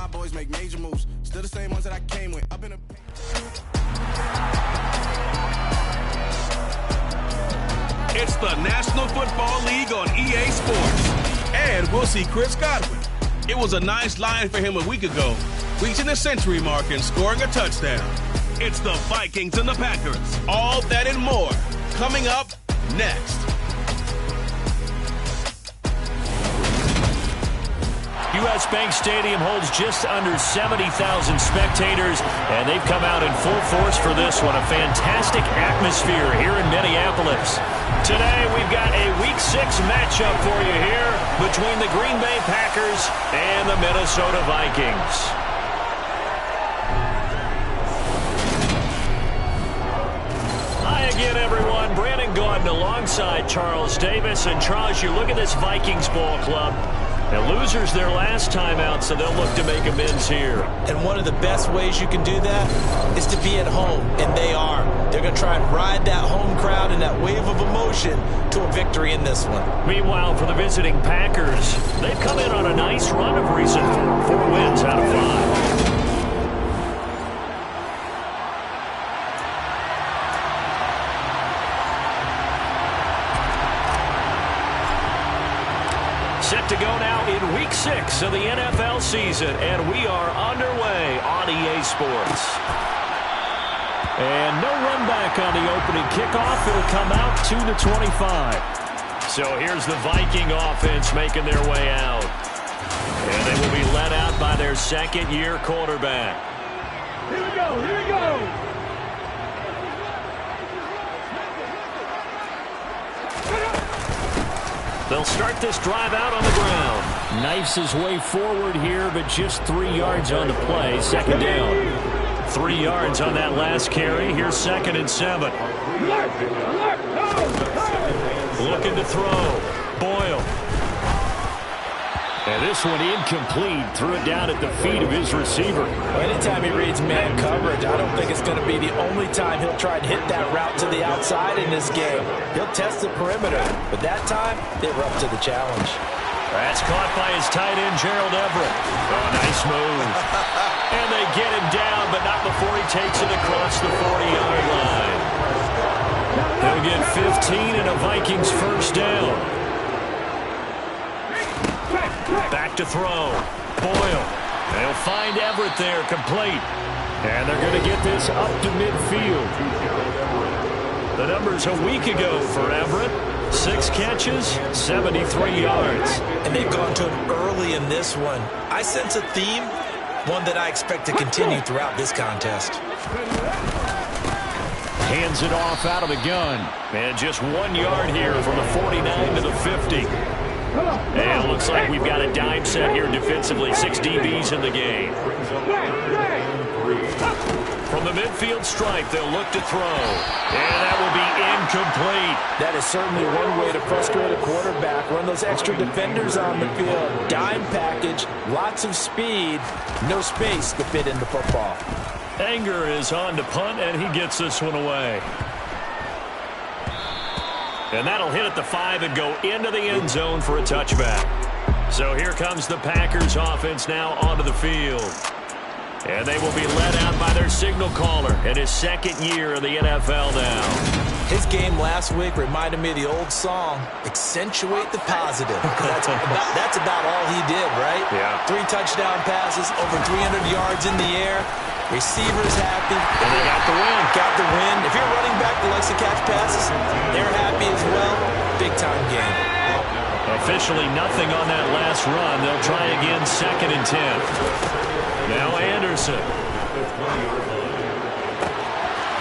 my boys make major moves. Still the same ones that I came with. Up in a... It's the National Football League on EA Sports. And we'll see Chris Godwin. It was a nice line for him a week ago, reaching the century mark and scoring a touchdown. It's the Vikings and the Packers. All that and more coming up next. U.S. Bank Stadium holds just under 70,000 spectators, and they've come out in full force for this one. A fantastic atmosphere here in Minneapolis. Today, we've got a Week 6 matchup for you here between the Green Bay Packers and the Minnesota Vikings. Hi again, everyone. Brandon Gaudin alongside Charles Davis. And Charles, you look at this Vikings ball club. And losers their last time out, so they'll look to make amends here. And one of the best ways you can do that is to be at home, and they are. They're going to try and ride that home crowd and that wave of emotion to a victory in this one. Meanwhile, for the visiting Packers, they've come in on a nice run of recent form. 4 wins out of 5. Set to go now in Week 6 of the NFL season, and we are underway on EA Sports. And no run back on the opening kickoff. It'll come out to the 25. So here's the Viking offense making their way out. And they will be led out by their second-year quarterback. Here we go, here we go. They'll start this drive out on the ground. Knifes his way forward here, but just 3 yards on the play. Second down. 3 yards on that last carry. Here's 2nd and 7. Looking to throw. Boyle. And this one incomplete. Threw it down at the feet of his receiver. Well, anytime he reads man coverage, I don't think it's going to be the only time he'll try and hit that route to the outside in this game. He'll test the perimeter, but that time, they were up to the challenge. That's caught by his tight end, Gerald Everett. Oh, nice move. And they get him down, but not before he takes it across the 40-yard line. They'll get 15 and a Vikings first down. Back to throw. Boyle. They'll find Everett there, complete. And they're going to get this up to midfield. The numbers a week ago for Everett. 6 catches, 73 yards. And they've gone to him early in this one. I sense a theme, one that I expect to continue throughout this contest. Hands it off out of the gun. And just 1 yard here from the 49 to the 50. And it looks like we've got a dime set here defensively. 6 DBs in the game. From the midfield stripe, they'll look to throw. And that will be incomplete. That is certainly one way to frustrate a quarterback. Run those extra defenders on the field. Dime package, lots of speed, no space to fit into football. Anger is on to punt, and he gets this one away. And that'll hit at the 5 and go into the end zone for a touchback. So here comes the Packers offense now onto the field. And they will be led out by their signal caller in his second year of the NFL now. His game last week reminded me of the old song, Accentuate the Positive. That's about all he did, right? Yeah. 3 touchdown passes, over 300 yards in the air. Receivers happy. And they got the win. Got the win. If you're running back that likes to catch passes, they're happy as well. Big-time game. Officially nothing on that last run. They'll try again, 2nd and 10. Now Anderson.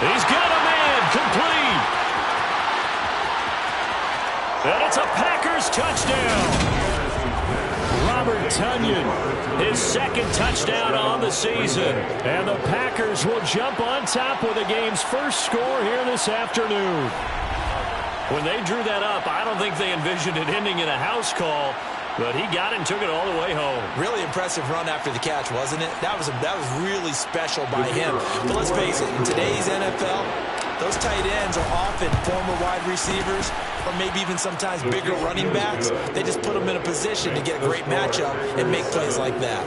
He's got a man, complete. And it's a Packers touchdown. Robert Tonyan, his 2nd touchdown on the season. And the Packers will jump on top with the game's first score here this afternoon. When they drew that up, I don't think they envisioned it ending in a house call, but he got it and took it all the way home. Really impressive run after the catch, wasn't it? That was really special by him. But let's face it, in today's NFL, Those tight ends are often former wide receivers or maybe even sometimes bigger running backs. They just put them in a position to get a great matchup and make plays like that.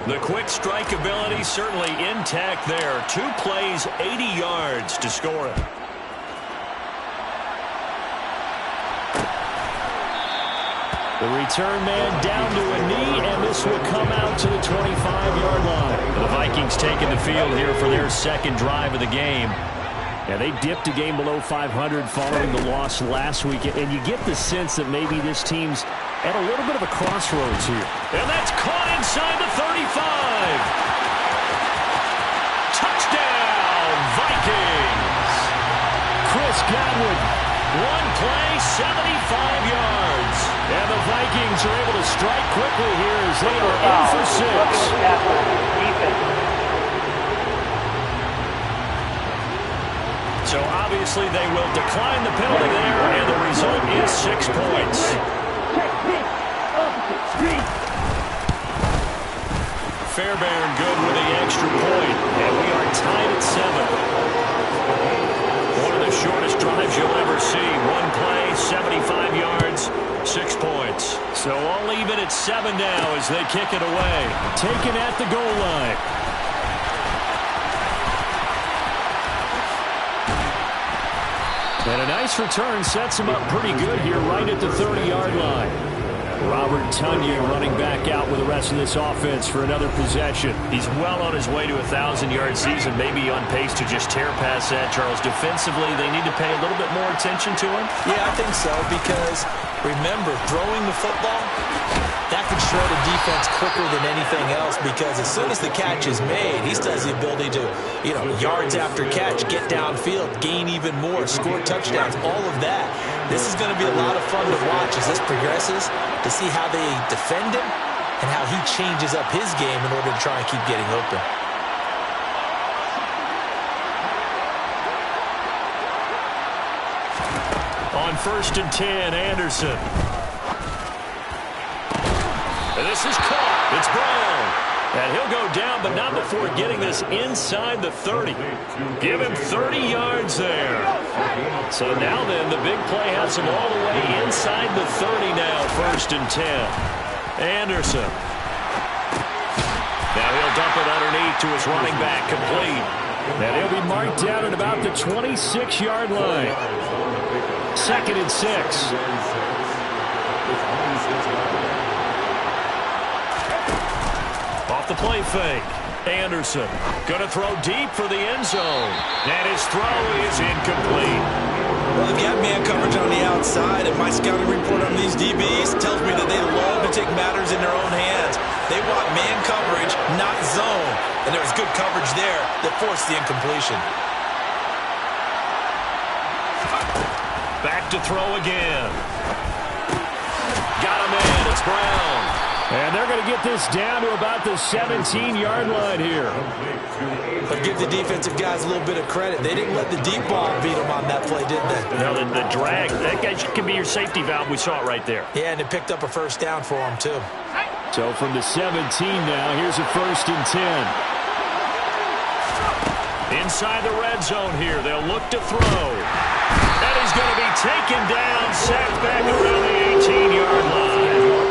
The quick strike ability certainly intact there. 2 plays, 80 yards to score it. The return man down to a knee, and this will come out to the 25-yard line. The Vikings taking the field here for their second drive of the game. Yeah, they dipped a game below 500 following the loss last week, and you get the sense that maybe this team's at a little bit of a crossroads here. And that's caught inside the 35. Touchdown, Vikings. Chris Godwin, 1 play, 75 yards. And the Vikings are able to strike quickly here as they are in for 6. So obviously they will decline the penalty there, and the result is 6 points. Fairbairn good with the extra point, and we are tied at 7. One of the shortest drives you'll ever see. 1 play, 75 yards, 6 points. So all even at 7 now as they kick it away. Taken at the goal line. And a nice return sets him up pretty good here right at the 30-yard line. Robert Tonyan running back out with the rest of this offense for another possession. He's well on his way to a 1,000-yard season, maybe on pace to just tear past that, Charles. Defensively, they need to pay a little bit more attention to him. Yeah, I think so, because remember, throwing the football, that can shred a defense quicker than anything else, because as soon as the catch is made, he still has the ability to, yards after catch, get downfield, gain even more, score touchdowns, all of that. This is going to be a lot of fun to watch as this progresses, to see how they defend him and how he changes up his game in order to try and keep getting open. On 1st and 10, Anderson. And this is caught. It's Brown. And he'll go down, but not before getting this inside the 30. Give him 30 yards there. So now then, the big play has him all the way inside the 30 now, 1st and 10. Anderson. Now he'll dump it underneath to his running back, complete. And he'll be marked down at about the 26-yard line. 2nd and 6. Off the play fake. Anderson going to throw deep for the end zone. And his throw is incomplete. Well, if you have man coverage on the outside, and my scouting report on these DBs tells me that they love to take matters in their own hands. They want man coverage, not zone. And there was good coverage there that forced the incompletion. Back to throw again. Got him in. It's Brown. And they're going to get this down to about the 17-yard line here. But give the defensive guys a little bit of credit. They didn't let the deep ball beat them on that play, did they? No, the drag, that guy can be your safety valve. We saw it right there. Yeah, and it picked up a 1st down for them, too. So from the 17 now, here's a 1st and 10. Inside the red zone here, they'll look to throw. And he's going to be taken down, sacked back around the 18-yard line.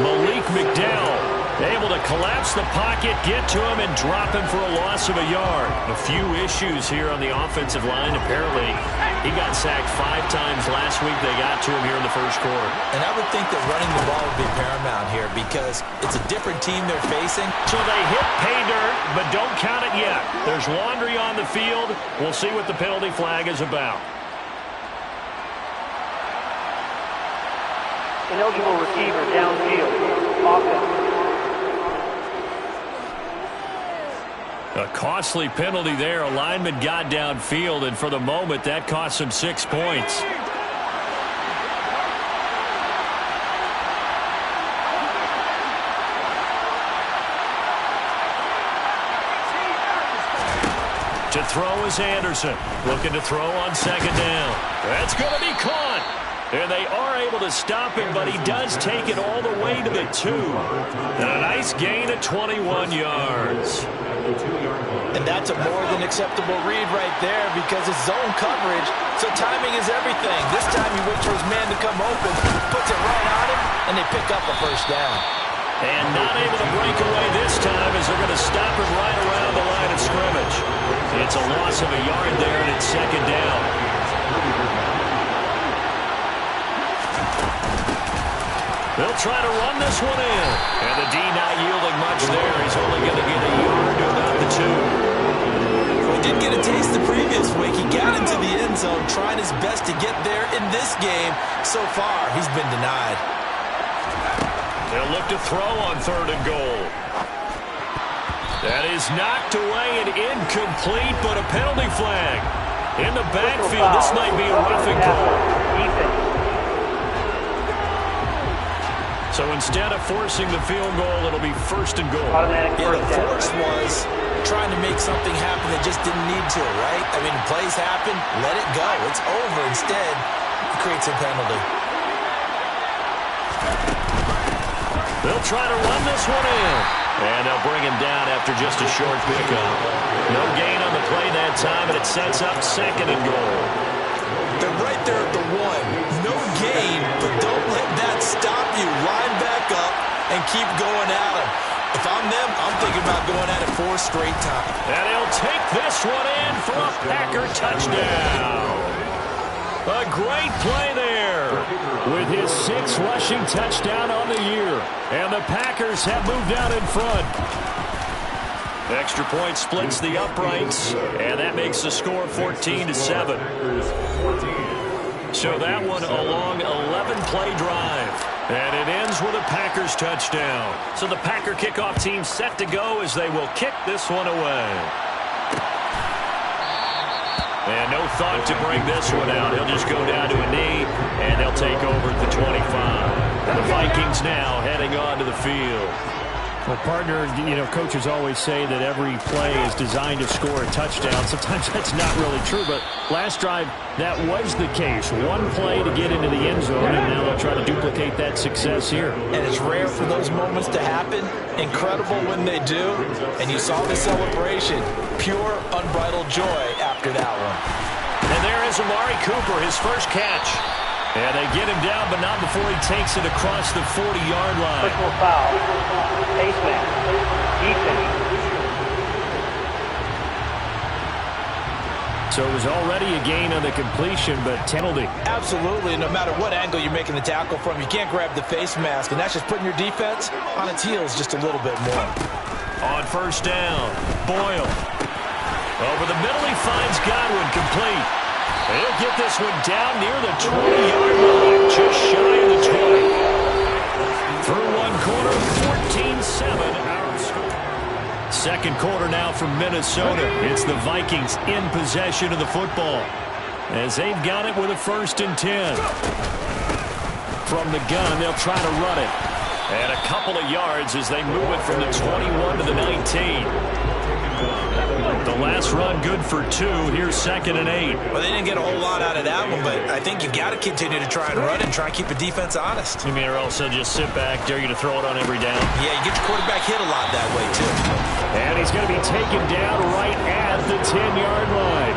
Malik McDowell able to collapse the pocket, get to him, and drop him for a loss of a yard. A few issues here on the offensive line. Apparently, he got sacked 5 times last week. They got to him here in the 1st quarter. And I would think that running the ball would be paramount here because it's a different team they're facing. So they hit pay dirt, but don't count it yet. There's laundry on the field. We'll see what the penalty flag is about. Ineligible receiver downfield. Offense. A costly penalty there. A lineman got downfield, and for the moment, that cost him 6 points. To throw is Anderson. Looking to throw on 2nd down. That's going to be caught. And they are able to stop him, but he does take it all the way to the 2. And a nice gain of 21 yards. And that's a more than acceptable read right there because it's zone coverage, so timing is everything. This time he waits for his man to come open, puts it right on him, and they pick up a first down. And not able to break away this time as they're going to stop him right around the line of scrimmage. It's a loss of a yard there, and it's second down. They'll try to run this one in. And the D not yielding much there. He's only going to get a yard to about the 2. We did get a taste the previous week. He got into the end zone trying his best to get there in this game. So far, he's been denied. They'll look to throw on 3rd and goal. That is knocked away and incomplete, but a penalty flag. In the backfield, this might be a roughing call. So instead of forcing the field goal, it'll be 1st and goal. Yeah, the force was trying to make something happen that just didn't need to, right? I mean, plays happen, let it go. It's over. Instead, it creates a penalty. They'll try to run this one in. And they'll bring him down after just a short pickup. No gain on the play that time, and it sets up 2nd and goal. They're right there at the 1. No gain, but don't let that stop you. Line back up and keep going at them. If I'm them, I'm thinking about going at it 4 straight times. And he'll take this one in for a Packer touchdown. A great play there with his 6th rushing touchdown on the year. And the Packers have moved out in front. Extra point splits the uprights, and that makes the score 14-7. So that one a long 11-play drive. And it ends with a Packers touchdown. So the Packer kickoff team set to go as they will kick this one away. And no thought to bring this one out. He'll just go down to a knee, and they'll take over at the 25. The Vikings now heading onto the field. Well, partner, coaches always say that every play is designed to score a touchdown. Sometimes that's not really true, but last drive, that was the case. One play to get into the end zone, and now they'll try to duplicate that success here. And it's rare for those moments to happen. Incredible when they do. And you saw the celebration. Pure, unbridled joy after that one. And there is Amari Cooper, his first catch. And they get him down, but not before he takes it across the 40-yard line. Personal foul. Face mask. Defense. So it was already a gain on the completion, but penalty. Absolutely. No matter what angle you're making the tackle from, you can't grab the face mask, and that's just putting your defense on its heels just a little bit more. On 1st down, Boyle. Over the middle, he finds Godwin complete. He'll get this one down near the 20-yard line, just shy of the 20. Through one quarter, 14-7, our score. 2nd quarter now from Minnesota. It's the Vikings in possession of the football as they've got it with a 1st and 10. From the gun, they'll try to run it. And a couple of yards as they move it from the 21 to the 19. The last run good for 2. Here's 2nd and 8. Well, they didn't get a whole lot out of that one, but I think you've got to continue to try and run and try and keep the defense honest. You mean or also just sit back, dare you to throw it on every down? Yeah, you get your quarterback hit a lot that way, too. And he's going to be taken down right at the 10-yard line.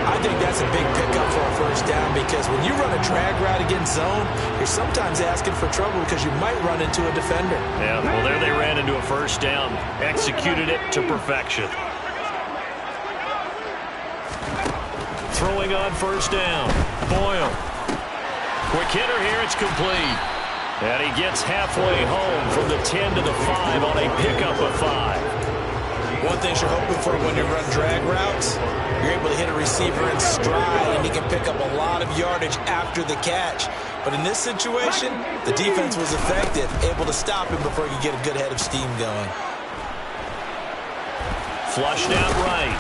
I think that's a big pickup for a 1st down because when you run a drag route against zone, you're sometimes asking for trouble because you might run into a defender. Yeah, well, there they ran into a 1st down. Executed it to perfection. Throwing on 1st down. Boyle. Quick hitter here. It's complete. And he gets halfway home from the 10 to the 5 on a pickup of 5. One thing you're hoping for when you run drag routes, you're able to hit a receiver in stride, and he can pick up a lot of yardage after the catch. But in this situation, the defense was effective, able to stop him before he could get a good head of steam going. Flushed out right.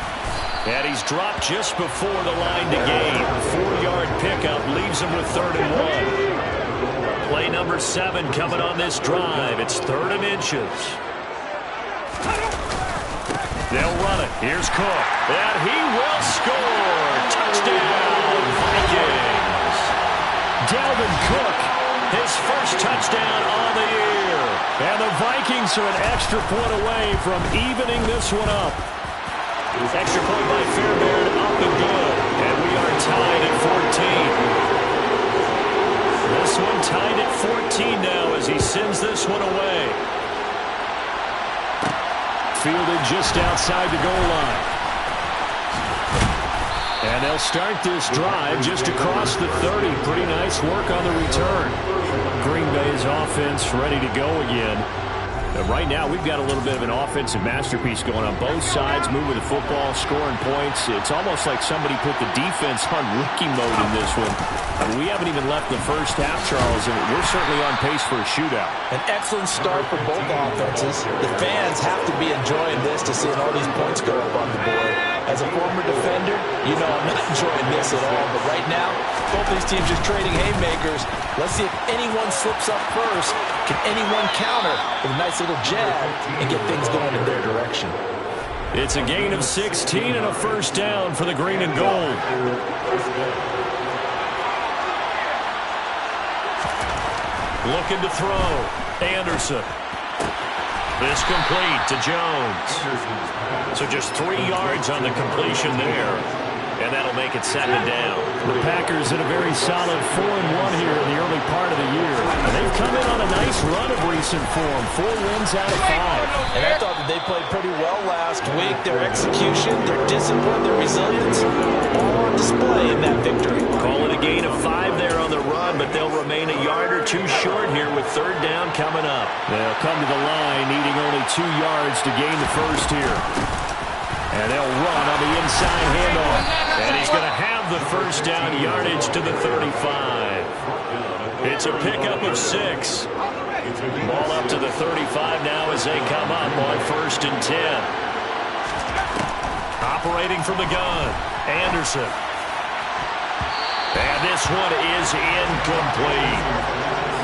And he's dropped just before the line to gain. 4-yard pickup leaves him with 3rd and 1. Play number 7 coming on this drive. It's 3rd and inches. They'll run it. Here's Cook. And he will score. Touchdown, Vikings. Dalvin Cook, his first touchdown on the year. And the Vikings are an extra point away from evening this one up. Extra point by Fairbairn, up and good. And we are tied at 14. This one tied at 14 now as he sends this one away. Fielded just outside the goal line. And they'll start this drive just across the 30. Pretty nice work on the return. Green Bay's offense ready to go again. Right now, we've got a little bit of an offensive masterpiece going on both sides, moving the football, scoring points. It's almost like somebody put the defense on rookie mode in this one. We haven't even left the first half, Charles, and we're certainly on pace for a shootout. An excellent start for both offenses. The fans have to be enjoying this to see all these points go up on the board. As a former defender, you know I'm not enjoying this at all, but right now, both these teams just trading haymakers. Let's see if anyone slips up first. Can anyone counter with a nice little jab and get things going in their direction? It's a gain of 16 and a first down for the green and gold. Looking to throw. Anderson. This complete to Jones. So just 3 yards on the completion there. And that'll make it 2nd down. The Packers in a very solid 4-1 here in the early part of the year. And they've come in on a nice run of recent form. 4 wins out of 5. And I thought that they played pretty well last week. Their execution, their discipline, their resilience, all on display in that victory. Call it a gain of 5 there on the run, but they'll remain a yard or 2 short here with 3rd down coming up. They'll come to the line needing only 2 yards to gain the first here. And they'll run on the inside handoff. And he's going to have the first down yardage to the 35. It's a pickup of 6. Ball up to the 35 now as they come up on 1st and 10. Operating from the gun, Anderson. And this one is incomplete.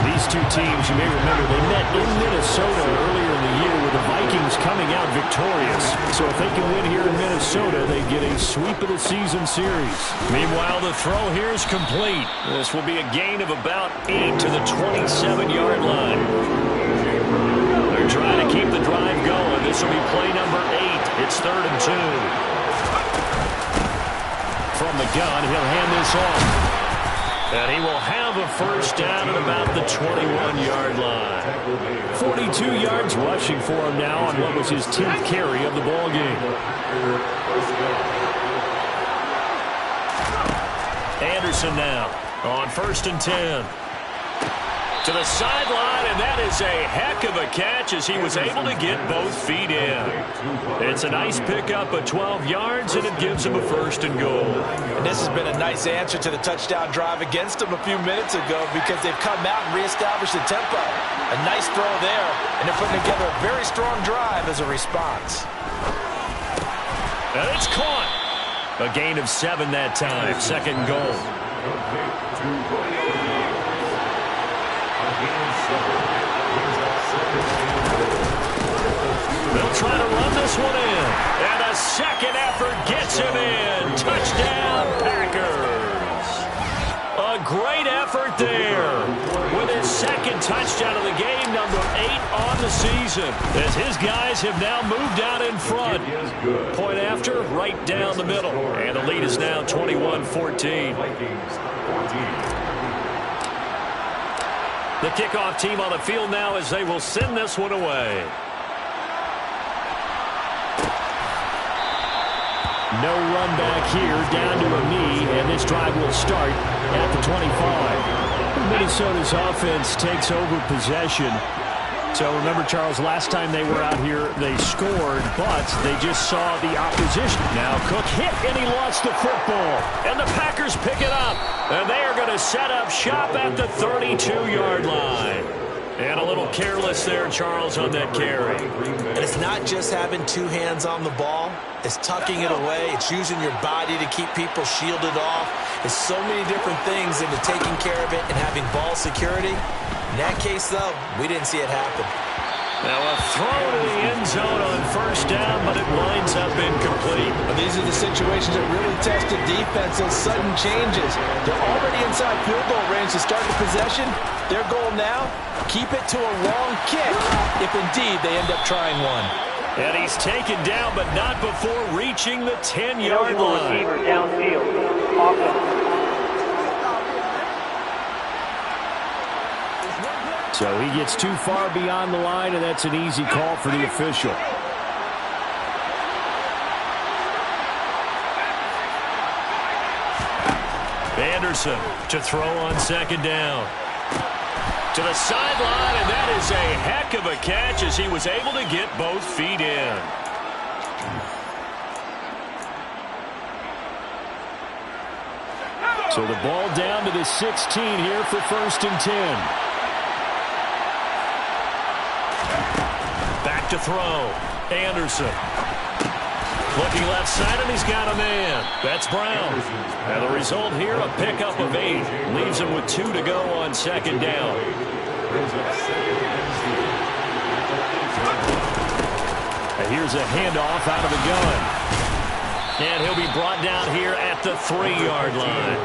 These two teams, you may remember, they met in Minnesota earlier in the year with the Vikings coming out victorious. So if they can win here in Minnesota, they get a sweep of the season series. Meanwhile, the throw here is complete. This will be a gain of about 8 to the 27-yard line. They're trying to keep the drive going. This will be play number 8. It's 3rd and 2. From the gun, he'll hand this off. And he will have a first down at about the 21-yard line. 42 yards rushing for him now on what was his 10th carry of the ball game. Anderson now on 1st and 10. To the sideline, and that is a heck of a catch as he was able to get both feet in. It's a nice pickup of 12 yards, and it gives him a 1st and goal. And this has been a nice answer to the touchdown drive against them a few minutes ago because they've come out and reestablished the tempo. A nice throw there, and they're putting together a very strong drive as a response. And it's caught. A gain of 7 that time, 2nd and goal. They'll try to run this one in. And a second effort gets him in. Touchdown, Packers. A great effort there. With his 2nd touchdown of the game, number 8 on the season. As his guys have now moved out in front. Point after, right down the middle. And the lead is now 21-14. The kickoff team on the field now as they will send this one away. No run back here, down to a knee, and this drive will start at the 25. Minnesota's offense takes over possession. So remember, Charles, last time they were out here, they scored, but they just saw the opposition. Now Cook hit, and he lost the football. And the Packers pick it up. And they are going to set up shop at the 32-yard line. And a little careless there, Charles, on that carry. And it's not just having 2 hands on the ball. It's tucking it away. It's using your body to keep people shielded off. It's so many different things into taking care of it and having ball security. In that case, though, we didn't see it happen. Now a throw to the end zone on first down, but it winds up incomplete. But these are the situations that really test the defense, those sudden changes. They're already inside field goal range to start the possession. Their goal now, keep it to a long kick, if indeed they end up trying one. And he's taken down, but not before reaching the 10-yard line. Receiver downfield. Offense. So he gets too far beyond the line, and that's an easy call for the official. Anderson to throw on second down. To the sideline, and that is a heck of a catch as he was able to get both feet in. So the ball down to the 16 here for 1st and 10. Back to throw. Anderson. Looking left side, and he's got a man. That's Brown. And the result here, a pickup of 8. Leaves him with 2 to go on second down. And here's a handoff out of the gun. And he'll be brought down here at the 3-yard line.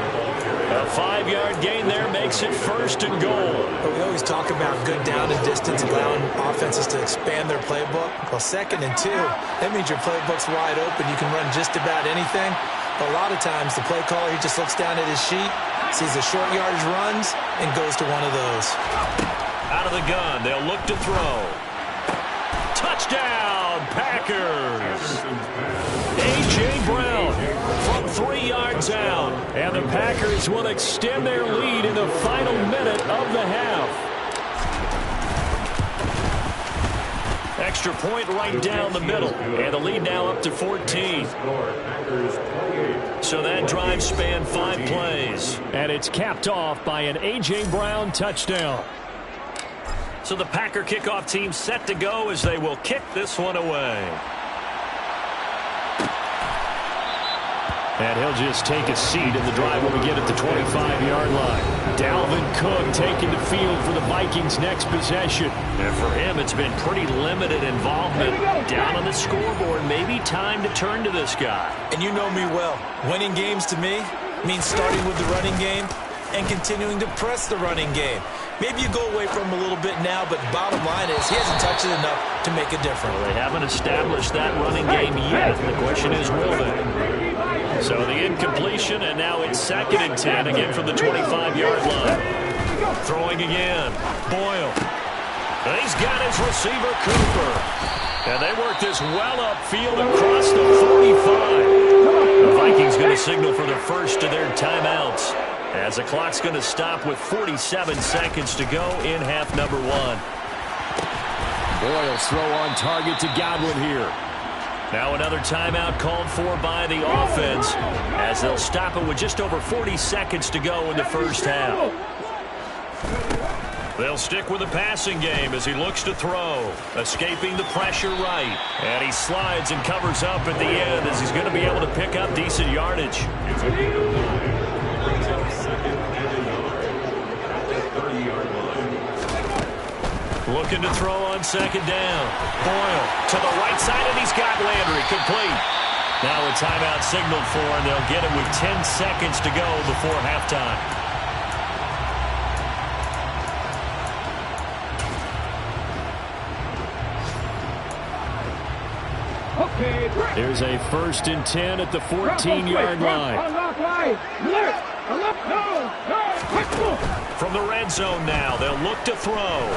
A 5-yard gain there makes it 1st and goal. But we always talk about good down and distance, allowing offenses to expand their playbook. Well, 2nd and 2, that means your playbook's wide open. You can run just about anything. But a lot of times, the play caller, he just looks down at his sheet, sees the short yardage runs, and goes to one of those. Out of the gun, they'll look to throw. Touchdown, Packers! A.J. Brown from 3 yards out. And the Packers will extend their lead in the final minute of the half. Extra point right down the middle. And the lead now up to 14. So that drive spanned 5 plays. And it's capped off by an A.J. Brown touchdown. So the Packer kickoff team set to go as they will kick this one away. And he'll just take a seat in the drive when we get at the 25-yard line. Dalvin Cook taking the field for the Vikings' next possession. And for him, it's been pretty limited involvement. Down on the scoreboard, maybe time to turn to this guy. And you know me well. Winning games to me means starting with the running game and continuing to press the running game. Maybe you go away from him a little bit now, but the bottom line is he hasn't touched it enough to make a difference. Well, they haven't established that running game yet. The question is, will they? So the incompletion, and now it's 2nd and 10, again from the 25-yard line. Throwing again. Boyle. And he's got his receiver, Cooper. And they work this well upfield across the 45. The Vikings going to signal for the first of their timeouts, as the clock's going to stop with 47 seconds to go in half number 1. Boyle's throw on target to Godwin here. Now another timeout called for by the offense, as they'll stop it with just over 40 seconds to go in the first half. They'll stick with the passing game as he looks to throw, escaping the pressure right. And he slides and covers up at the end as he's going to be able to pick up decent yardage. Looking to throw on second down. Boyle to the right side, and he's got Landry complete. Now a timeout signaled for, and they'll get him with 10 seconds to go before halftime. There's a 1st and 10 at the 14-yard line. From the red zone now, they'll look to throw.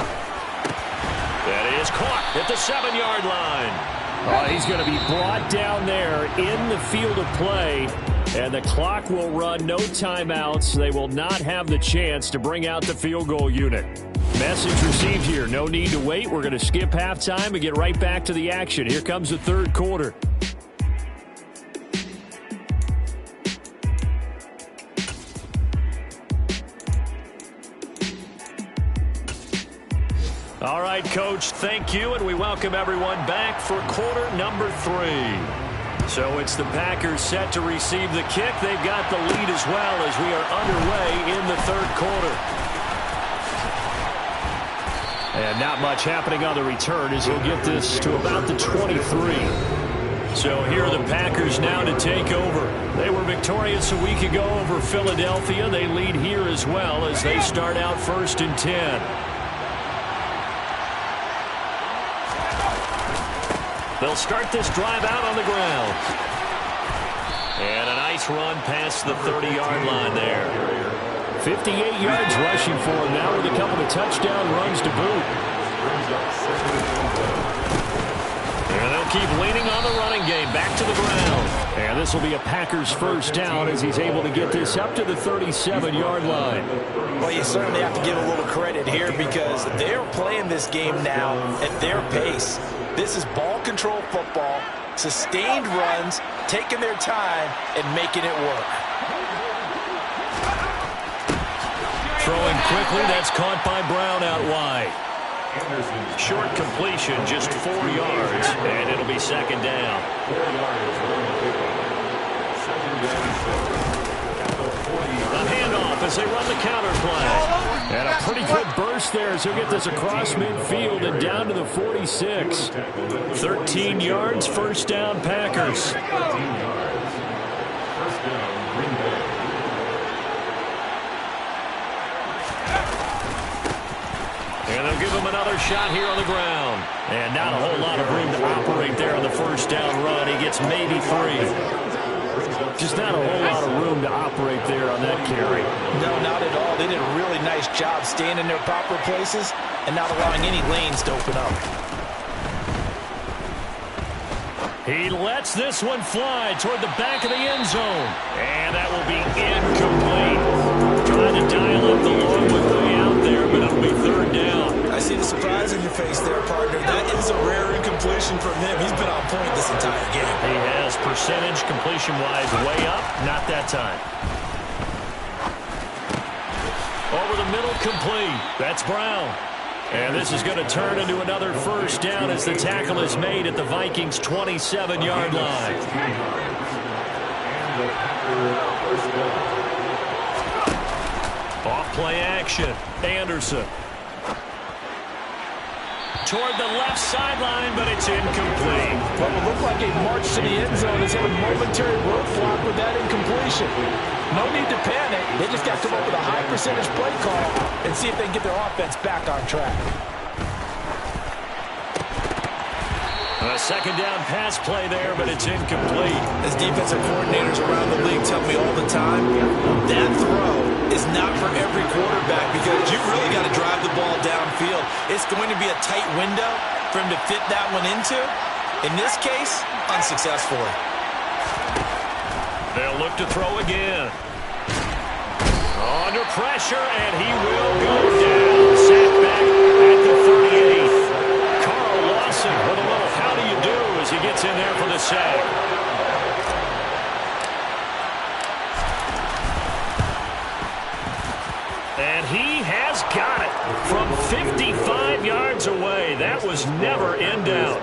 That is caught at the 7-yard line. He's going to be brought down there in the field of play, and the clock will run, no timeouts. They will not have the chance to bring out the field goal unit. Message received here. No need to wait. We're going to skip halftime and get right back to the action. Here comes the 3rd quarter. All right, Coach, thank you, and we welcome everyone back for quarter number 3. So it's the Packers set to receive the kick. They've got the lead as well as we are underway in the 3rd quarter. And not much happening on the return as he'll get this to about the 23. So here are the Packers now to take over. They were victorious a week ago over Philadelphia. They lead here as well as they start out 1st and 10. They'll start this drive out on the ground. And a nice run past the 30-yard line there. 58 yards rushing for him now with a couple of touchdown runs to boot. And they'll keep leaning on the running game back to the ground. And this will be a Packers first down as he's able to get this up to the 37-yard line. Well, you certainly have to give a little credit here because they're playing this game now at their pace. This is ball control football, sustained runs, taking their time, and making it work. Throwing quickly, that's caught by Brown out wide. Short completion, just 4 yards, and it'll be 2nd down. A handoff as they run the counter play. And a pretty good burst there as he'll get this across midfield and down to the 46. 13 yards, 1st down, Packers. And they'll give him another shot here on the ground. And not a whole lot of room to operate there on the 1st down run. He gets maybe 3. Just not a whole lot of room to operate there on that carry. No, not at all. They did a really nice job staying in their proper places and not allowing any lanes to open up. He lets this one fly toward the back of the end zone. And that will be incomplete. Trying to dial up the long way out there, but it'll be 3rd down. I see the surprise in your face there, partner. That is a rare incompletion from him. He's been on point this entire game. He has percentage completion-wise way up. Not that time. Over the middle, complete. That's Brown. And this is going to turn into another 1st down as the tackle is made at the Vikings' 27-yard line. Off play action. Anderson. Toward the left sideline, but it's incomplete. What will look like a march to the end zone is a momentary roadblock with that incompletion. No need to panic. They just got to come up with a high percentage play call and see if they can get their offense back on track. A 2nd down pass play there, but it's incomplete. As defensive coordinators around the league tell me all the time, that throw is not for every quarterback because you really got to drive the ball downfield. It's going to be a tight window for him to fit that one into. In this case, unsuccessfully. They'll look to throw again. Under pressure, and he will go down. Sacked back at the 38. Carl Lawson with a little how do you do as he gets in there for the sack. And he has got it from 55 yards away. That was never in doubt.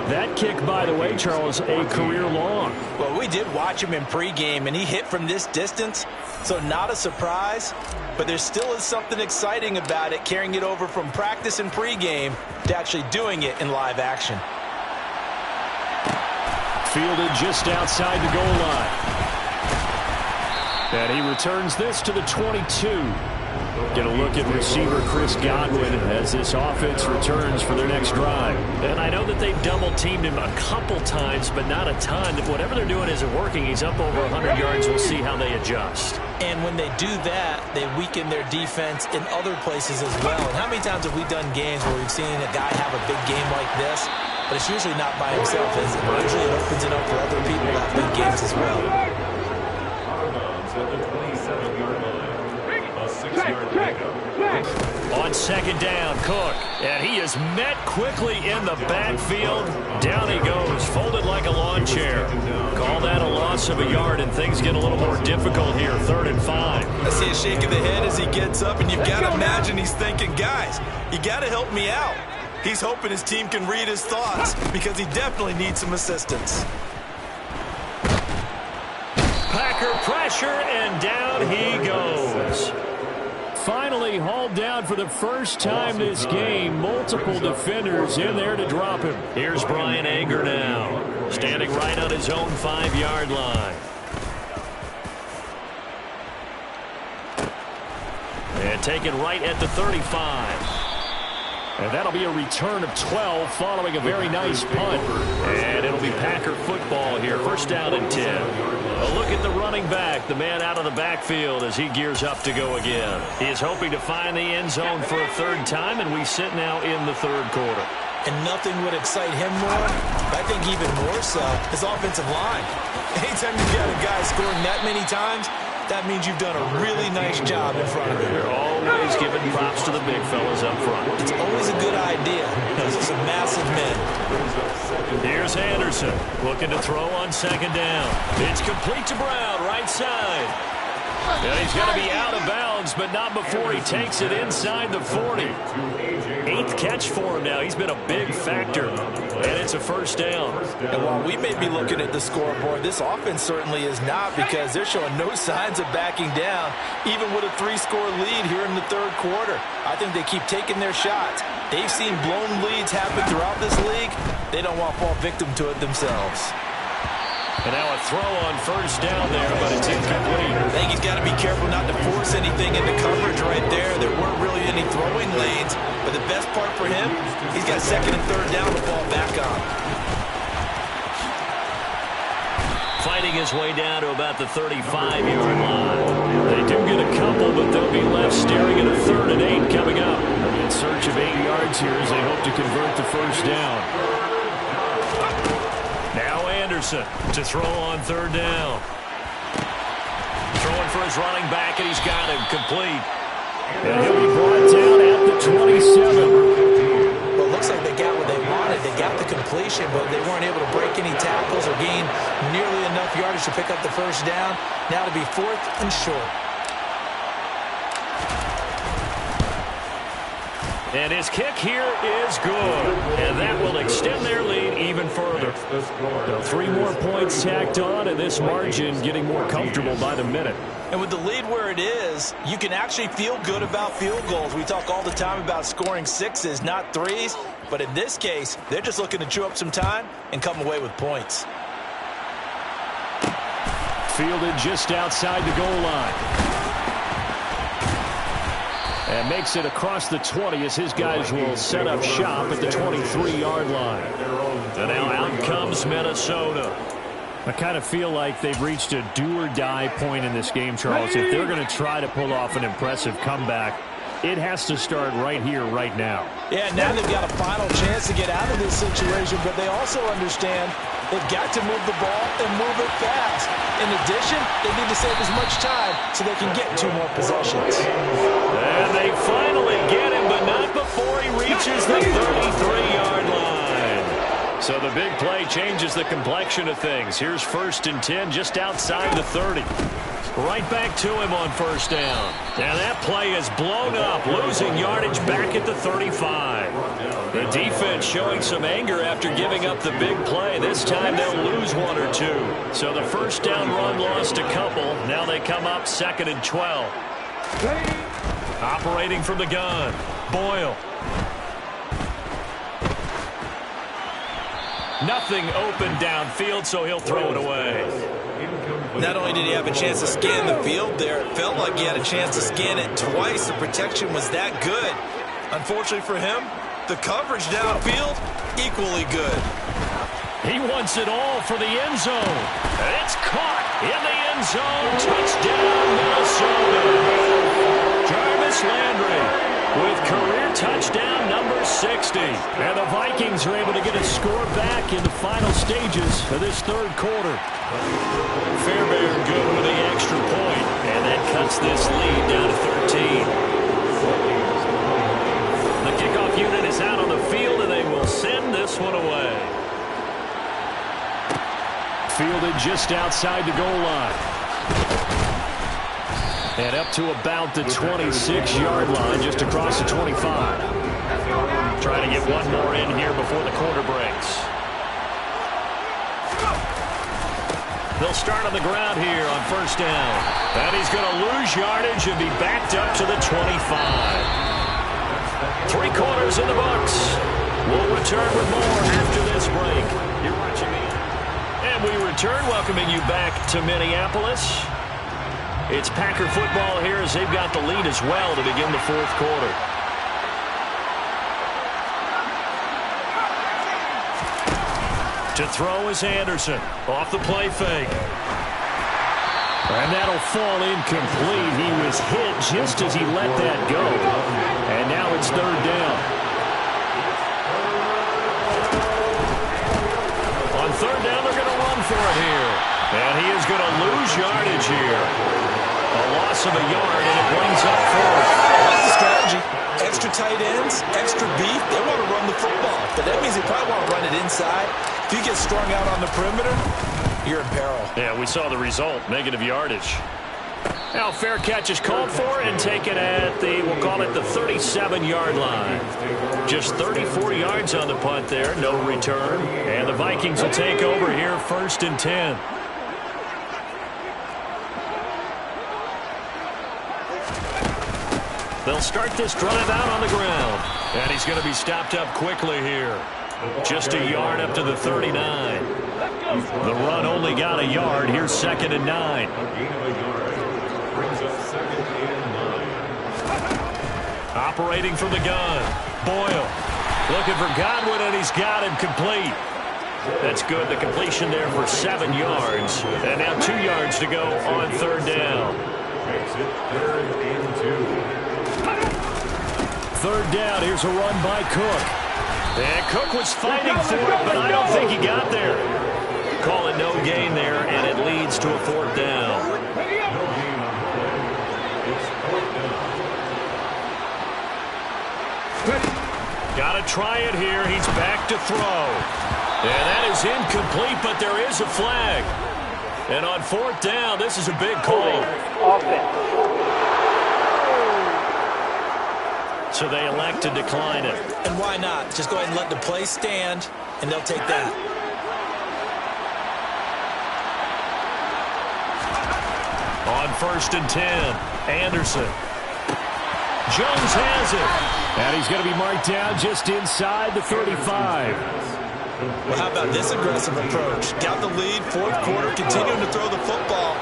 That kick, by the way, Charles, a career long. Well, we did watch him in pregame, and he hit from this distance, so not a surprise. But there still is something exciting about it, carrying it over from practice and pregame to actually doing it in live action. Fielded just outside the goal line. And he returns this to the 22. Get a look at receiver Chris Godwin as this offense returns for their next drive. And I know that they've double-teamed him a couple times, but not a ton. Whatever they're doing isn't working. He's up over 100 yards. We'll see how they adjust. And when they do that, they weaken their defense in other places as well. And how many times have we done games where we've seen a guy have a big game like this, but it's usually not by himself, is it? Usually it opens it up for other people to have big games as well. On 2nd down, Cook. And he is met quickly in the backfield. Down he goes, folded like a lawn chair. Call that a loss of a yard, and things get a little more difficult here. 3rd and 5. I see a shake of the head as he gets up, and you've got to imagine he's thinking, guys, you got to help me out. He's hoping his team can read his thoughts because he definitely needs some assistance. Packer pressure, and down he goes. finally hauled down for the first time this game. Multiple defenders in there to drop him. Here's Bryan Anger now, standing right on his own 5-yard line. And taken right at the 35. And that'll be a return of 12 following a very nice punt. And it'll be Packer football here. First down and 10. A look at the running back, the man out of the backfield as he gears up to go again. He is hoping to find the end zone for a third time, and we sit now in the third quarter. And nothing would excite him more, I think even more so, his offensive line. Anytime you've got a guy scoring that many times, that means you've done a really nice job in front of him. You're always giving props to the big fellas up front. It's always a good idea. Those are some massive men. Here's Anderson looking to throw on second down. It's complete to Brown, right side. And he's going to be out of bounds, but not before he takes it inside the 40. 8th catch for him now. He's been a big factor, and it's a first down. And while we may be looking at the scoreboard, this offense certainly is not, because they're showing no signs of backing down, even with a 3-score lead here in the third quarter. I think they keep taking their shots. They've seen blown leads happen throughout this league. They don't want to fall victim to it themselves. And now a throw on first down there, but it's incomplete. I think he's got to be careful not to force anything into coverage right there. There weren't really any throwing lanes, but the best part for him, he's got second and third down to fall back on. Fighting his way down to about the 35-yard line. They do get a couple, but they'll be left staring at a 3rd and 8 coming up. In search of 8 yards here as they hope to convert the first down. Now Anderson to throw on third down. Throwing for his running back, and he's got him complete. And he'll be brought down at the 27. Well, it looks like they got what they wanted. They got the completion, but they weren't able to break any tackles or gain nearly enough yardage to pick up the first down. Now to be 4th and short. And his kick here is good. And that will extend their lead even further. So 3 more points tacked on, and this margin getting more comfortable by the minute. And with the lead where it is, you can actually feel good about field goals. We talk all the time about scoring 6s, not 3s. But in this case, they're just looking to chew up some time and come away with points. Fielded just outside the goal line. And makes it across the 20 as his guys will set up shop at the 23-yard line. And now out comes Minnesota. I kind of feel like they've reached a do-or-die point in this game, Charles. If they're going to try to pull off an impressive comeback, it has to start right here, right now. Yeah, now they've got a final chance to get out of this situation, but they also understand they've got to move the ball and move it fast. In addition, they need to save as much time so they can get 2 more possessions. And they finally get him, but not before he reaches the 33-yard line. So the big play changes the complexion of things. Here's 1st and 10 just outside the 30. Right back to him on first down. And that play is blown up, losing yardage back at the 35. The defense showing some anger after giving up the big play. This time they'll lose 1 or 2. So the first down run lost a couple. Now they come up 2nd and 12. Operating from the gun, Boyle. Nothing open downfield, so he'll throw it away. Not only did he have a chance to scan the field there, it felt like he had a chance to scan it twice. The protection was that good. Unfortunately for him, the coverage downfield, equally good. He wants it all for the end zone. It's caught in the end zone. Touchdown, Minnesota. Jarvis Landry with career touchdown number 60. And the Vikings are able to get a score back in the final stages of this third quarter. Fairbairn good with the extra point, and that cuts this lead down to 13. The kickoff unit is out on the field, and they will send this one away. Fielded just outside the goal line. And up to about the 26-yard line, just across the 25. Trying to get one more in here before the quarter breaks. They'll start on the ground here on first down. And he's going to lose yardage and be backed up to the 25. 3 quarters in the books. We'll return with more after this break. You're watching me. And we return, welcoming you back to Minneapolis. It's Packer football here as they've got the lead as well to begin the 4th quarter. To throw is Anderson. Off the play fake. And that'll fall incomplete. He was hit just as he let that go. And now it's 3rd down. On 3rd down, they're going to run for it here. And he is going to lose yardage here. A loss of a yard, and it brings up 4th. That's the strategy. Extra tight ends, extra beef. They want to run the football. But that means they probably want to run it inside. If you get strung out on the perimeter, you're in peril. Yeah, we saw the result, negative yardage. Now fair catch is called for and taken at the, we'll call it the 37-yard line. Just 34 yards on the punt there, no return. And the Vikings will take over here 1st and 10. They'll start this drive out on the ground. And he's going to be stopped up quickly here. Just a yard up to the 39. The run only got a yard. Here's 2nd and 9. Operating from the gun. Boyle looking for Godwin, and he's got him complete. That's good. The completion there for 7 yards. And now 2 yards to go on 3rd down. 3rd down. Here's a run by Cook. And Cook was fighting for it, but I don't think he got there. Call it no gain there, and it leads to a 4th down. Got to try it here. He's back to throw. And that is incomplete, but there is a flag. And on 4th down, this is a big call. So they elect to decline it. And why not? Just go ahead and let the play stand, and they'll take that. On 1st and 10, Anderson. Jones has it. And he's going to be marked down just inside the 35. Well, how about this aggressive approach? Got the lead, 4th quarter, continuing to throw the football.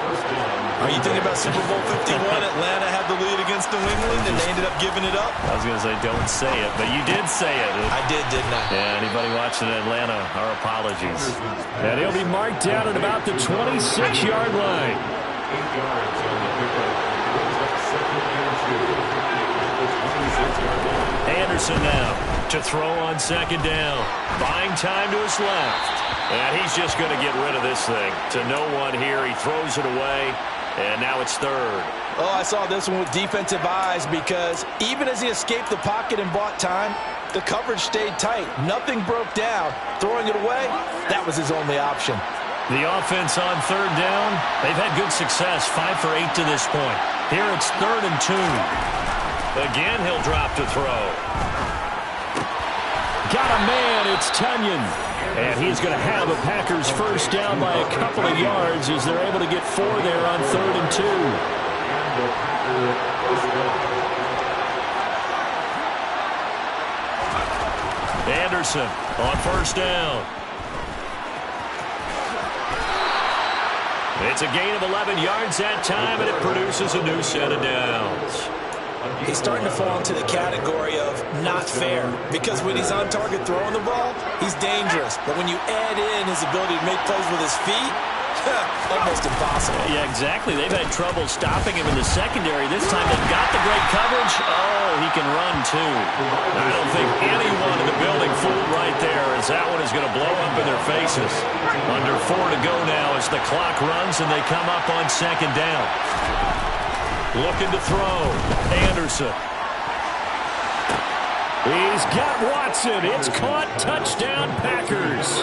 Are you thinking about Super Bowl 51? Atlanta had the lead against New England, and they ended up giving it up? I was going to say, don't say it, but you did say it. I did, didn't I? Yeah, anybody watching Atlanta, our apologies. And he'll be marked down at about the 26-yard line. Anderson now to throw on 2nd down. Buying time to his left. And he's just going to get rid of this thing. To no one here. He throws it away. And now it's 3rd. Oh, I saw this one with defensive eyes because even as he escaped the pocket and bought time, the coverage stayed tight. Nothing broke down. Throwing it away, that was his only option. The offense on 3rd down, they've had good success. 5 for 8 to this point. Here it's 3rd and 2. Again, he'll drop to throw. Got a man, it's Tunyon. And he's going to have a Packers 1st down by a couple of yards as they're able to get 4 there on 3rd and 2. Anderson on 1st down. It's a gain of 11 yards that time, and it produces a new set of downs. He's starting to fall into the category of not fair because when he's on target throwing the ball, he's dangerous. But when you add in his ability to make plays with his feet, almost impossible. Yeah, exactly. They've had trouble stopping him in the secondary. This time they've got the great coverage. Oh, he can run too. I don't think anyone in the building fooled right there as that one is going to blow up in their faces. Under 4 to go now as the clock runs and they come up on 2nd down. Looking to throw. Anderson. He's got Watson. It's caught. Touchdown, Packers.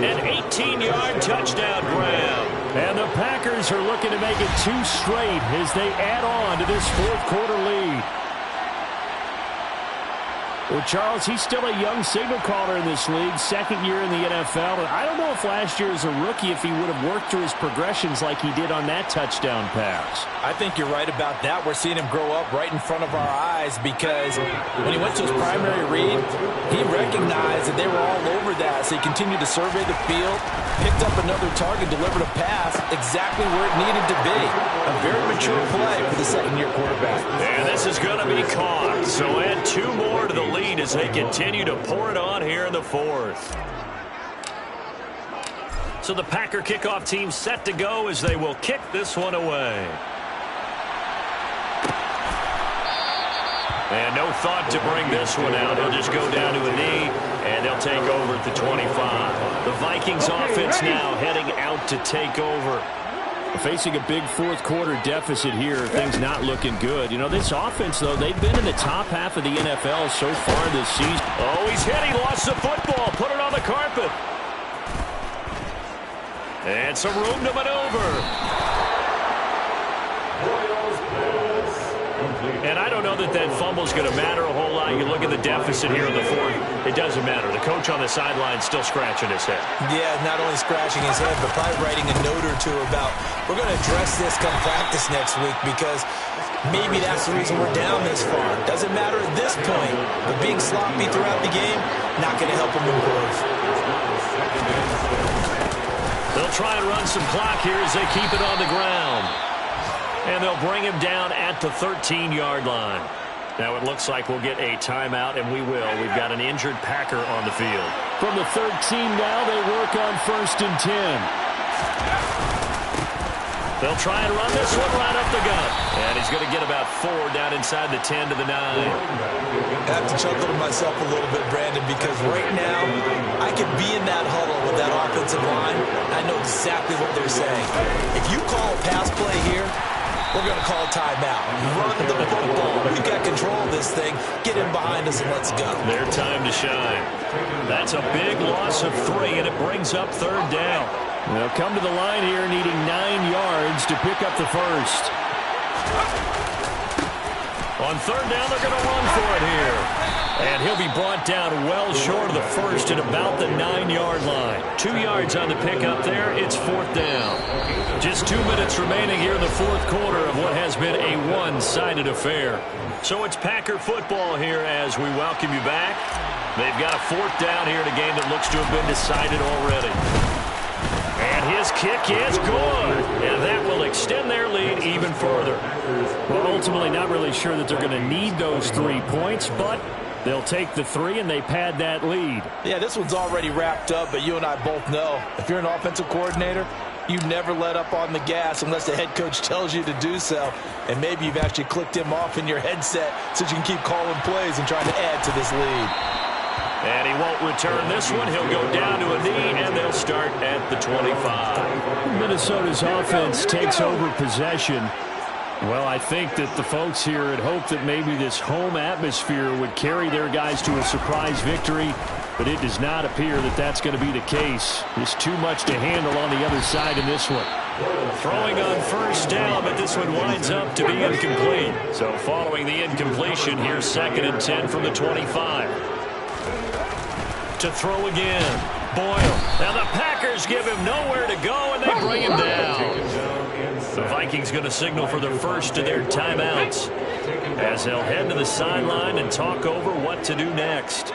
An 18-yard touchdown grab. And the Packers are looking to make it 2 straight as they add on to this 4th quarter lead. Well, Charles, he's still a young signal caller in this league, second year in the NFL. And I don't know if last year as a rookie if he would have worked through his progressions like he did on that touchdown pass. I think you're right about that. We're seeing him grow up right in front of our eyes because when he went to his primary read, he recognized that they were all over that. So he continued to survey the field, picked up another target, delivered a pass exactly where it needed to be. A very mature play for the second-year quarterback. And this is going to be caught. So add 2 more to the lead as they continue to pour it on here in the fourth. So the Packer kickoff team set to go as they will kick this one away. And no thought to bring this one out. He'll just go down to a knee, and they'll take over at the 25. The Vikings offense now heading out to take over. Facing a big fourth quarter deficit here, things not looking good. You know, this offense, though, they've been in the top half of the NFL so far this season. Oh, he's hit. He lost the football. Put it on the carpet. And some room to maneuver. And I don't know that that fumble is going to matter a whole lot. You look at the deficit here in the fourth. It doesn't matter. The coach on the sideline is still scratching his head. Yeah, not only scratching his head, but probably writing a note or two about we're going to address this come practice next week because maybe that's the reason we're down this far. Doesn't matter at this point. But being sloppy throughout the game, not going to help him improve. They'll try and run some clock here as they keep it on the ground. And they'll bring him down at the 13-yard line. Now it looks like we'll get a timeout, and we will. We've got an injured Packer on the field. From the 13 now, they work on 1st and 10. They'll try and run this one right up the gut. And he's going to get about 4 down inside the 10 to the 9. I have to chuckle to myself a little bit, Brandon, because right now I could be in that huddle with that offensive line. I know exactly what they're saying. If you call a pass play here, we're going to call a timeout. Run the football. We've got control of this thing. Get in behind us and let's go. Their time to shine. That's a big loss of 3, and it brings up 3rd down. They'll come to the line here needing 9 yards to pick up the first. On 3rd down, they're going to run for it here. And he'll be brought down well short of the first at about the 9-yard line. 2 yards on the pickup there. It's 4th down. Just 2 minutes remaining here in the fourth quarter of what has been a one-sided affair. So it's Packer football here as we welcome you back. They've got a 4th down here in a game that looks to have been decided already. And his kick is good. And that will extend their lead even further. Well, ultimately not really sure that they're going to need those 3 points, but they'll take the 3 and they pad that lead. Yeah, this one's already wrapped up, but you and I both know if you're an offensive coordinator, you never let up on the gas unless the head coach tells you to do so. And maybe you've actually clicked him off in your headset so you can keep calling plays and trying to add to this lead. And he won't return this one. He'll go down to a knee, and they'll start at the 25. Minnesota's offense takes over possession. Well, I think that the folks here had hoped that maybe this home atmosphere would carry their guys to a surprise victory, but it does not appear that that's going to be the case. There's too much to handle on the other side in this one. Throwing on 1st down, but this one winds up to be incomplete. So following the incompletion, here's 2nd and 10 from the 25. To throw again. Boyle. Now the Packers give him nowhere to go, and they bring him down. The Vikings going to signal for the first of their timeouts as they'll head to the sideline and talk over what to do next.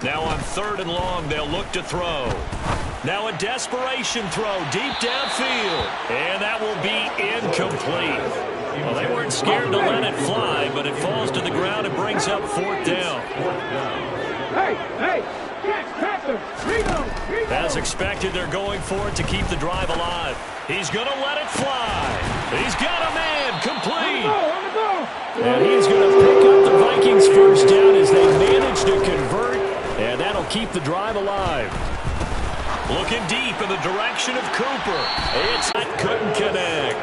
Now on 3rd and long, they'll look to throw. Now a desperation throw deep downfield, and that will be incomplete. Well, they weren't scared to let it fly, but it falls to the ground and brings up 4th down. As expected, they're going for it to keep the drive alive. He's going to let it fly. He's got a man complete. And he's going to pick up the Vikings' 1st down as they manage to convert, and that'll keep the drive alive. Looking deep in the direction of Cooper. Couldn't connect.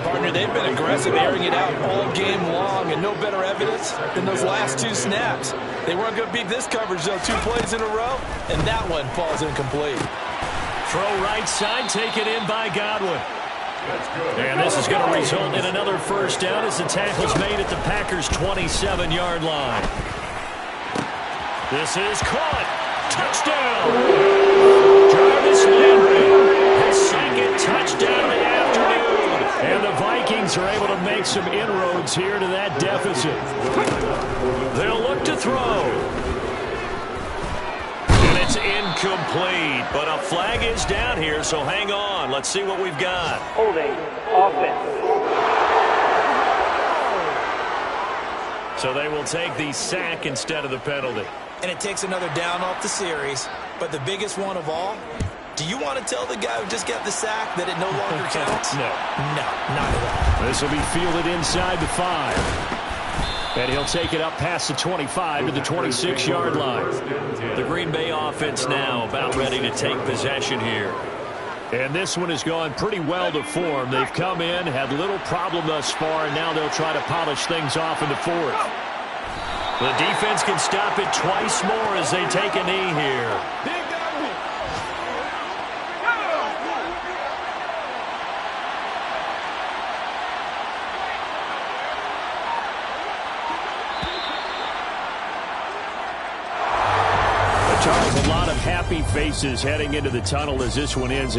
Partner, they've been aggressive, airing it out all game long, and no better evidence than those last 2 snaps. They weren't going to beat this coverage, though. 2 plays in a row, and that one falls incomplete. Throw right side, taken in by Godwin. And this is going to result in another first down as the tackle's made at the Packers' 27-yard line. This is caught. Touchdown. Jarvis Landry, his second touchdown of the afternoon. And the Vikings are able to make some inroads here to that deficit. They'll look to throw. And it's incomplete, but a flag is down here, so hang on. Let's see what we've got. Holding offense. So they will take the sack instead of the penalty. And it takes another down off the series. But the biggest one of all, do you want to tell the guy who just got the sack that it no longer counts? No. No, not at all. This will be fielded inside the 5. And he'll take it up past the 25 to the 26-yard line. The Green Bay offense now about ready to take possession here. And this one has gone pretty well to form. They've come in, had little problem thus far, and now they'll try to polish things off in the 4th. The defense can stop it twice more as they take a knee here. Charles, a lot of happy faces heading into the tunnel as this one ends.